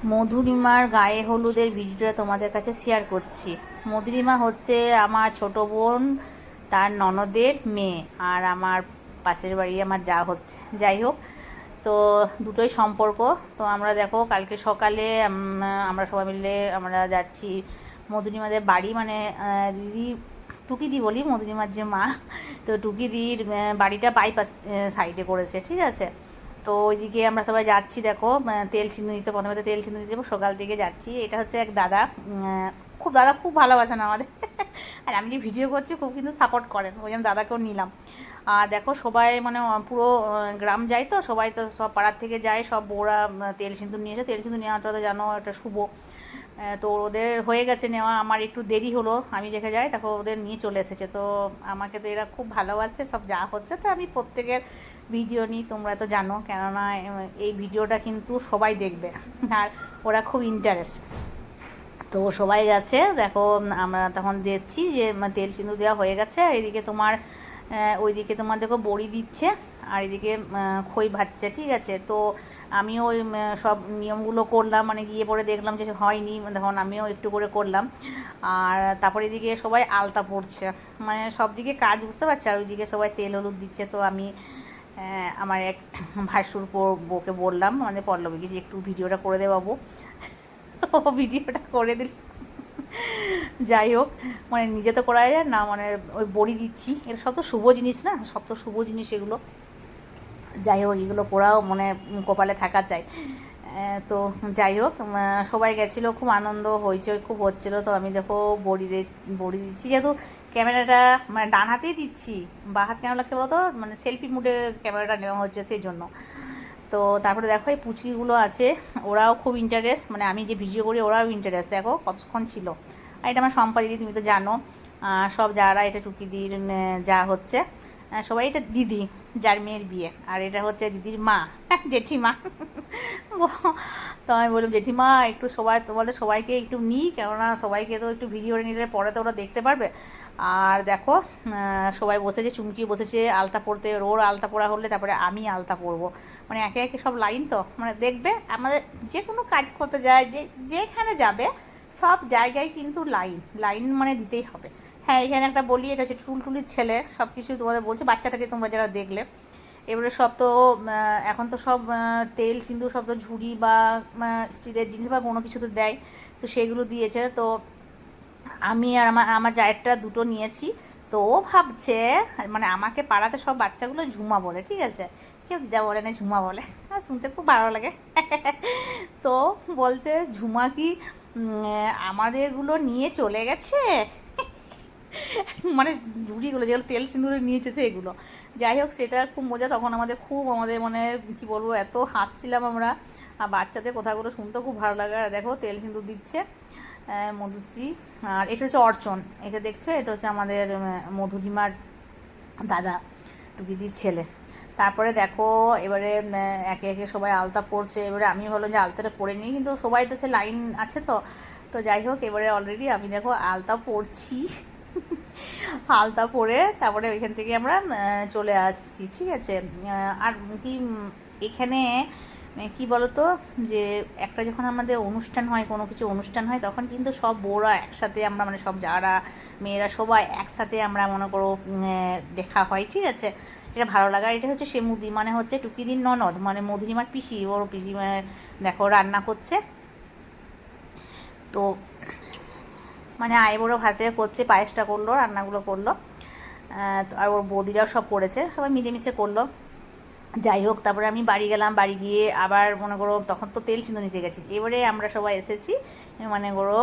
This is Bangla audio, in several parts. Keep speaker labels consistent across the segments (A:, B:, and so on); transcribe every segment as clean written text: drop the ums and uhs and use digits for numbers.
A: মধুরিমার গায়ে হলুদের ভিডিওটা তোমাদের কাছে শেয়ার করছি। মধুরিমা হচ্ছে আমার ছোট বোন, তার ননদের মেয়ে, আর আমার পাশের বাড়ি আমার যা হচ্ছে। যাই হোক, তো দুটোই সম্পর্ক। তো আমরা দেখো কালকে সকালে আমরা সবাই মিলে আমরা যাচ্ছি মধুরিমাদের বাড়ি, মানে দিদি, টুকিদি বলি, মধুরিমার যে মা। তো টুকিদির বাড়িটা বাইপাস সাইডে করেছে, ঠিক আছে। তো ওইদিকে আমরা সবাই যাচ্ছি, দেখো তেল সিঁদুর দিতে, প্রথমে তো তেল সিঁদুর দিতে সকাল থেকে যাচ্ছি। এটা হচ্ছে এক দাদা, দাদা খুব ভালোবাসেন আমাদের। আর আমি যে ভিডিও করছি খুব কিন্তু সাপোর্ট করেন, ওই জন্য দাদাকেও নিলাম। আর দেখো সবাই মানে পুরো গ্রাম যায়, তো সবাই তো সব পাড়ার থেকে যায়, সব বউরা তেল সিঁদুর নিয়েছে। তেল সিঁদুর নেওয়াটা তো জানো এটা শুভ। তো ওদের হয়ে গেছে নেওয়া, আমার একটু দেরি হলো, আমি দেখে যাই, তারপর ওদের নিয়ে চলে এসেছে। তো আমাকে তো এরা খুব ভালোবাসে, সব যা হচ্ছে তো আমি প্রত্যেকের ভিডিও নিই, তোমরা তো জানো, কেননা এই ভিডিওটা কিন্তু সবাই দেখবে আর ওরা খুব ইন্টারেস্ট। তো সবাই গেছে, দেখো আমরা তখন দেখছি যে তেল সিঁদুর দেওয়া হয়ে গেছে। আর এদিকে তোমার ওইদিকে তোমার দেখো বড়ি দিচ্ছে, আর এদিকে খই ভাজছে, ঠিক আছে। তো আমিও ওই সব নিয়মগুলো করলাম, মানে গিয়ে পরে দেখলাম যে হয়নি, তখন আমিও একটু করে করলাম। আর তারপরে এদিকে সবাই আলতা পড়ছে, মানে সব দিকে কাজ, বুঝতে পারছি। আর ওইদিকে সবাই তেল হলুদ দিচ্ছে। তো আমি আমার এক ভাসুর বউকে বললাম, আমাদের পল্লবীকে, যে একটু ভিডিওটা করে দে বাবু। ও ভিডিওটা করে দিল। যাই হোক, মানে নিজে তো করা যায় না, মানে ওই বড়ি দিচ্ছি, এটা সব তো শুভ জিনিস না, সব তো শুভ জিনিস এগুলো। যাই হোক, এগুলো করাও মানে কপালে থাকা চাই। তো যাই হোক, সবাই গেছিলো, খুব আনন্দ হইচই খুব হচ্ছিলো। তো আমি দেখো বড়ি দিচ্ছি, যেহেতু ক্যামেরাটা মানে ডান হাতেই দিচ্ছি, বা হাত কেন লাগছে বলো তো, মানে সেলফি মুডে ক্যামেরাটা নেওয়া হচ্ছে সেই জন্য। তো তারপরে দেখো এই পুচকিগুলো আছে, ওরাও খুব ইন্টারেস্ট, মানে আমি যে ভিডিও করি ওরাও ইন্টারেস্ট, দেখো কতক্ষণ ছিল। আর এটা আমার সম্পা দিদি, তুমি তো জানো। সব যারা, এটা টুকিদির যা হচ্ছে, সবাই, এটা দিদি যার মেয়ের বিয়ে, আর এটা হচ্ছে দিদির মা, জেঠিমা। তো আমি বললাম জেঠিমা একটু সবাই, তোমাদের সবাইকে একটু নিই, কেননা সবাইকে তো একটু ভিডিও নিলে পরে তো ওরা দেখতে পারবে। আর দেখো সবাই বসেছে, চুমকি বসেছে আলতা পরতে, ওর আলতা পরা হলে তারপরে আমি আলতা পরবো, মানে একে একে সব লাইন। তো মানে দেখবে আমাদের যে কোনো কাজ করতে যায়, যেখানে যাবে সব জায়গায় কিন্তু লাইন লাইন মানে দিতেই হবে। হ্যাঁ, এখানে একটা বলি, এটা হচ্ছে টুলটুলির ছেলে, সব কিছু তোমাদের বলছে, বাচ্চাটাকে তোমরা যারা দেখলে। এবারে সব তো এখন তো সব তেল সিঁদুর সব তো ঝুড়ি বা স্টিলের জিনিস বা কোনো কিছু তো দেয়, তো সেগুলো দিয়েছে। তো আমি আর আমার আমার জায়েরটা দুটো নিয়েছি। তো ও ভাবছে, মানে আমাকে পাড়াতে সব বাচ্চাগুলো ঝুমা বলে, ঠিক আছে, কেউ দিদা বলে না, ঝুমা বলে। আর শুনতে খুব ভালো লাগে। তো বলছে ঝুমা কি আমাদেরগুলো নিয়ে চলে গেছে, মানে ঝুড়িগুলো যেগুলো তেল সিঁদুরে নিয়েছে সেগুলো। যাই হোক, সেটা খুব মজা, তখন আমাদের মানে কী বলবো, এত হাসছিলাম আমরা। আর বাচ্চাদের কথাগুলো শুনতেও খুব ভালো লাগে। আর দেখো তেল সিঁদুর দিচ্ছে মধুশ্রী, আর এটা হচ্ছে অর্চন, এটা দেখছো, এটা হচ্ছে আমাদের মধুরিমার দাদা, টুকিদির ছেলে। তারপরে দেখো এবারে একে একে সবাই আলতা পড়ছে। এবারে আমি ভাবলাম যে আলতাটা পরে নিই, কিন্তু সবাই তো সে লাইন আছে। তো তো যাই হোক, এবারে অলরেডি আমি দেখো আলতা পরছি। আলতা পরে তারপরে ওইখান থেকে আমরা চলে আসছি, ঠিক আছে। আর কি এখানে কি বলতো, যে একটা যখন আমাদের অনুষ্ঠান হয়, কোনো কিছু অনুষ্ঠান হয়, তখন কিন্তু সব বউরা একসাথে, আমরা মানে সব যারা মেয়েরা সবাই একসাথে আমরা মনে করো দেখা হয়, ঠিক আছে। এটা ভালো লাগা। এটা হচ্ছে সেমুদি, মানে হচ্ছে টুকিদির ননদ, মানে মধুরিমার পিসি, ওর পিসি দেখো রান্না করছে। তো মানে আইবুড়ো ভাতে করছে, পায়েসটা করলো, রান্নাগুলো করলো। আর ওর বৌদিরাও সব করেছে, সবাই মিলেমিশে করলো। যাই হোক, তারপরে আমি বাড়ি গেলাম, বাড়ি গিয়ে আবার মনে করো তখন তো তেল সিঁদুর নিতে গেছি। এবারে আমরা সবাই এসেছি মানে করো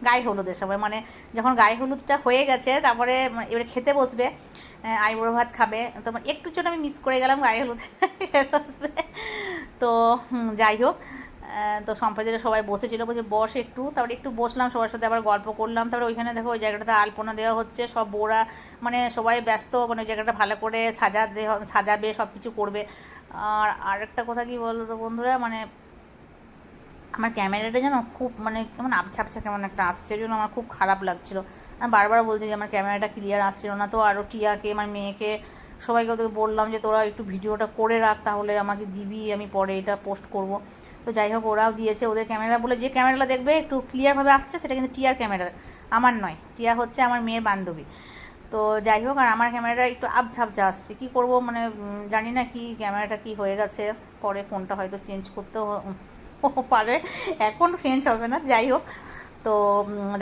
A: গায়ে হলুদের সবাই, মানে যখন গায়ে হলুদটা হয়ে গেছে, তারপরে এবারে খেতে বসবে, আইবুড়ো ভাত খাবে। তো একটুর জন্য আমি মিস করে গেলাম গায়ে হলুদ খেতে বসবে। তো যাই হোক, তো সম্প্রদায়ের সবাই বসেছিল, বলছে বস একটু, তারপরে একটু বসলাম, সবার সাথে আবার গল্প করলাম। তারপরে ওইখানে দেখো ওই জায়গাটাতে আলপনা দেওয়া হচ্ছে, সব বউরা মানে সবাই ব্যস্ত, মানে ওই জায়গাটা ভালো করে সাজাবে, সব কিছু করবে। আর আরেকটা কথা কি বলো তো বন্ধুরা, মানে আমার ক্যামেরাটা যেন খুব মানে কেমন আবছা আবছা কেমন একটা আসছে, জন্য আমার খুব খারাপ লাগছিলো। আমি বারবার বলছি যে আমার ক্যামেরাটা ক্লিয়ার আসছিল না। তো আরও টিয়াকে, আমার মেয়েকে সবাইকে ওদের বললাম যে তোরা একটু ভিডিওটা করে রাখ, তাহলে আমাকে দিবি, আমি পরে এটা পোস্ট করব। তো যাই হোক, ওরাও দিয়েছে। ওদের ক্যামেরা বলে যে ক্যামেরাটা দেখবে একটু ক্লিয়ারভাবে আসছে, সেটা কিন্তু টিয়ার ক্যামেরা, আমার নয়। টিয়া হচ্ছে আমার মেয়ের বান্ধবী। তো যাই হোক, আর আমার ক্যামেরাটা একটু আবঝাবঝা আসছে, কী করবো মানে জানি না কি ক্যামেরাটা কি হয়ে গেছে, পরে ফোনটা হয়তো চেঞ্জ করতেও পারে, এখন চেঞ্জ হবে না। যাই হোক, তো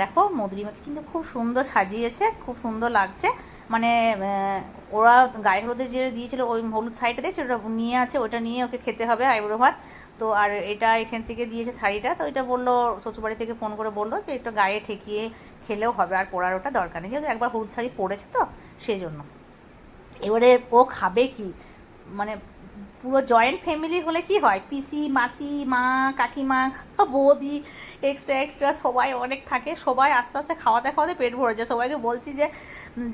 A: দেখো মধুরিমাকে কিন্তু খুব সুন্দর সাজিয়েছে, খুব সুন্দর লাগছে। মানে ওরা গায়ে হলুদে যে দিয়েছিলো ওই হলুদ শাড়িটা দিয়েছে, ওটা নিয়ে আছে, ওটা নিয়ে ওকে খেতে হবে আইবুড়ো ভাত। তো আর এটা এখান থেকে দিয়েছে শাড়িটা, তো এটা বললো শ্বশুরবাড়ি থেকে ফোন করে বললো যে এটা গায়ে ঠেকিয়ে খেলেও হবে, আর পরার ওটা দরকার নেই, যেহেতু একবার হলুদ শাড়ি পরেছে তো সেই জন্য। এবারে ও খাবে কি, মানে পুরো জয়েন্ট ফ্যামিলি হলে কি হয়, পিসি মাসি মা কাকিমা বৌদি এক্সট্রা এক্সট্রা সবাই অনেক থাকে, সবাই আস্তে আস্তে খাওয়াতে খাওয়াতে পেট ভরে যায়। সবাইকে বলছি যে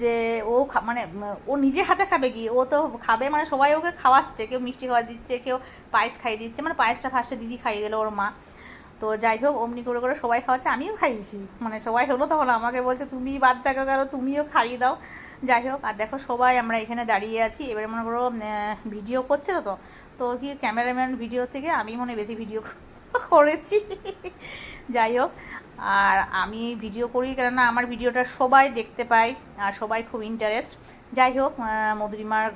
A: যে ও মানে ও নিজে হাতে খাবে কি, ও তো খাবে মানে সবাই ওকে খাওয়াচ্ছে, কেউ মিষ্টি খাওয়া দিচ্ছে, কেউ পায়েস খাইয়ে দিচ্ছে, মানে পায়েসটা ফার্স্টে দিদি খাইয়ে দিল ওর মা। তো যাই হোক, অমনি করে করে সবাই খাওয়াচ্ছে, আমিও খাইয়েছি, মানে সবাই হলো তখন আমাকে বলছে তুমি বাদ থাকো কেন, তুমিও খাইয়ে দাও। যাই হোক, আর দেখো সবাই আমরা এখানে দাঁড়িয়ে আছি। এবারে মনে করো ভিডিও করছে তো, তো কি ক্যামেরাম্যান ভিডিও থেকে আমি মনে বেশি ভিডিও করেছি। যাই হোক, আর আমি ভিডিও করি কেননা আমার ভিডিওটা সবাই দেখতে পায় আর সবাই খুব ইন্টারেস্ট। যাই হোক, মধুরিমার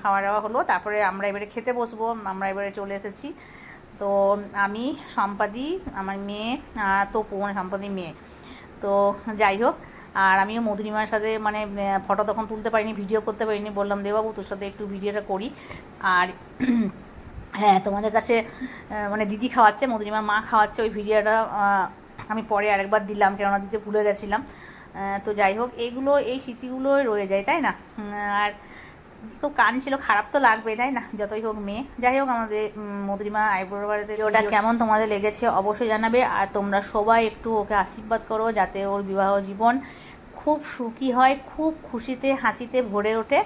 A: খাওয়া দাওয়া হলো, তারপরে আমরা এবারে খেতে বসবো। আমরা এবারে চলে এসেছি। তো আমি, সম্পাদি, আমার মেয়ে, তপু মানে সম্পাদি মেয়ে। তো যাই হোক, আর আমিও মধুরিমার সাথে মানে ফটো তখন তুলতে পারিনি, ভিডিও করতে পারিনি, বললাম দেবাবু তোর সাথে একটু ভিডিওটা করি। আর হ্যাঁ, তোমাদের কাছে মানে দিদি খাওয়াচ্ছে, মধুরিমার মা খাওয়াচ্ছে, ওই ভিডিওটা আমি পরে আরেকবার দিলাম, কেননা দিতে ভুলে গেছিলাম। তো যাই হোক, এইগুলো এই স্মৃতিগুলোই রয়ে যায়, তাই না? আর খুব কান ছিল, খারাপ তো লাগবে তাই না, যতই হোক মেয়ে। যাই হোক, আমাদের মধুরিমা আইবুড়ো বাড়িতে ওটা কেমন তোমাদের লেগেছে অবশ্যই জানাবে। আর তোমরা সবাই একটু ওকে আশীর্বাদ করো যাতে ওর বিবাহ জীবন খুব সুখী হয়, খুব খুশিতে হাসিতে ভরে ওঠে।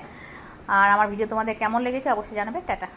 A: আর আমার ভিডিও তোমাদের কেমন লেগেছে অবশ্যই জানাবে। টাটা।